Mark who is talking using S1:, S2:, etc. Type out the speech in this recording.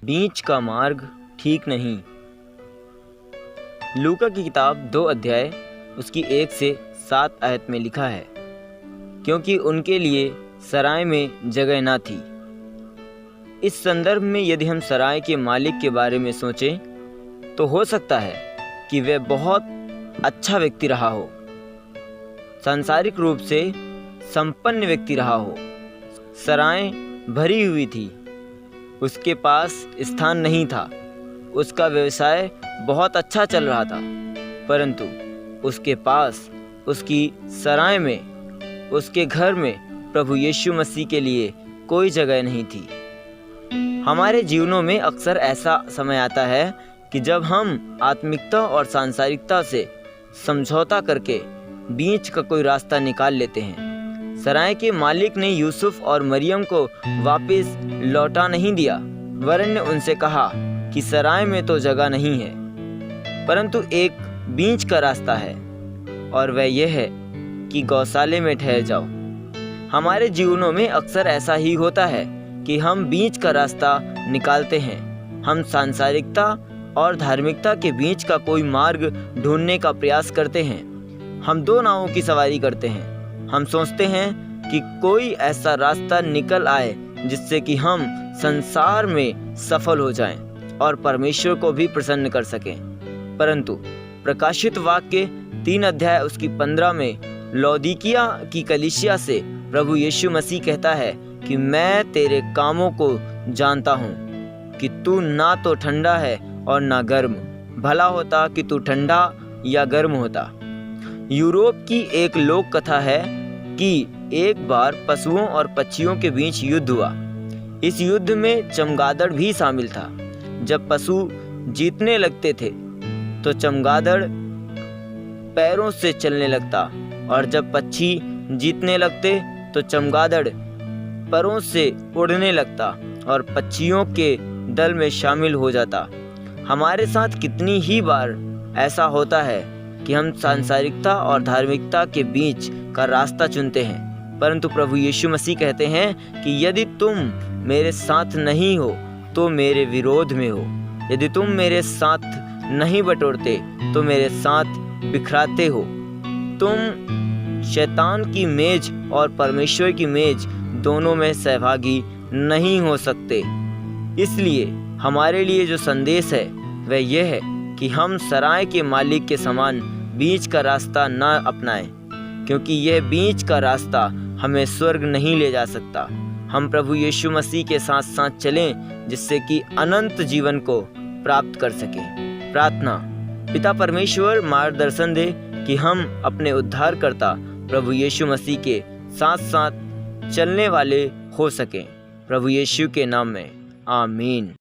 S1: बीच का मार्ग ठीक नहीं। लूका की किताब 2 अध्याय उसकी 1 से 7 आयत में लिखा है, क्योंकि उनके लिए सराय में जगह ना थी। इस संदर्भ में यदि हम सराय के मालिक के बारे में सोचें तो हो सकता है कि वह बहुत अच्छा व्यक्ति रहा हो, सांसारिक रूप से संपन्न व्यक्ति रहा हो। सराय भरी हुई थी, उसके पास स्थान नहीं था, उसका व्यवसाय बहुत अच्छा चल रहा था, परंतु उसके पास उसकी सराय में, उसके घर में प्रभु यीशु मसीह के लिए कोई जगह नहीं थी। हमारे जीवनों में अक्सर ऐसा समय आता है कि जब हम आत्मिकता और सांसारिकता से समझौता करके बीच का कोई रास्ता निकाल लेते हैं। सराय के मालिक ने यूसुफ और मरियम को वापस लौटा नहीं दिया, वरन ने उनसे कहा कि सराय में तो जगह नहीं है, परंतु एक बीच का रास्ता है, और वह यह है कि गौशाले में ठहर जाओ। हमारे जीवनों में अक्सर ऐसा ही होता है कि हम बीच का रास्ता निकालते हैं। हम सांसारिकता और धार्मिकता के बीच का कोई मार्ग ढूंढने का प्रयास करते हैं। हम 2 नावों की सवारी करते हैं। हम सोचते हैं कि कोई ऐसा रास्ता निकल आए जिससे कि हम संसार में सफल हो जाएं और परमेश्वर को भी प्रसन्न कर सकें। परंतु प्रकाशित वाक्य 3 अध्याय उसकी 15 में लौदीकिया की कलीसिया से प्रभु यीशु मसीह कहता है कि मैं तेरे कामों को जानता हूँ कि तू ना तो ठंडा है और ना गर्म। भला होता कि तू ठंडा या गर्म होता। यूरोप की एक लोक कथा है कि एक बार पशुओं और पक्षियों के बीच युद्ध हुआ। इस युद्ध में चमगादड़ भी शामिल था। जब पशु जीतने लगते थे तो चमगादड़ पैरों से चलने लगता, और जब पक्षी जीतने लगते तो चमगादड़ परों से उड़ने लगता और पक्षियों के दल में शामिल हो जाता। हमारे साथ कितनी ही बार ऐसा होता है कि हम सांसारिकता और धार्मिकता के बीच का रास्ता चुनते हैं, परंतु प्रभु यीशु मसीह कहते हैं कि यदि तुम मेरे साथ नहीं हो तो मेरे विरोध में हो। यदि तुम मेरे साथ नहीं बटोरते तो मेरे साथ बिखराते हो। तुम शैतान की मेज और परमेश्वर की मेज दोनों में सहभागी नहीं हो सकते। इसलिए हमारे लिए जो संदेश है वह यह है कि हम सराय के मालिक के समान बीच का रास्ता न अपनाएं, क्योंकि यह बीच का रास्ता हमें स्वर्ग नहीं ले जा सकता। हम प्रभु यीशु मसीह के साथ साथ चलें जिससे कि अनंत जीवन को प्राप्त कर सकें। प्रार्थना। पिता परमेश्वर, मार्गदर्शन दे कि हम अपने उद्धारकर्ता प्रभु यीशु मसीह के साथ साथ चलने वाले हो सकें। प्रभु यीशु के नाम में आमीन।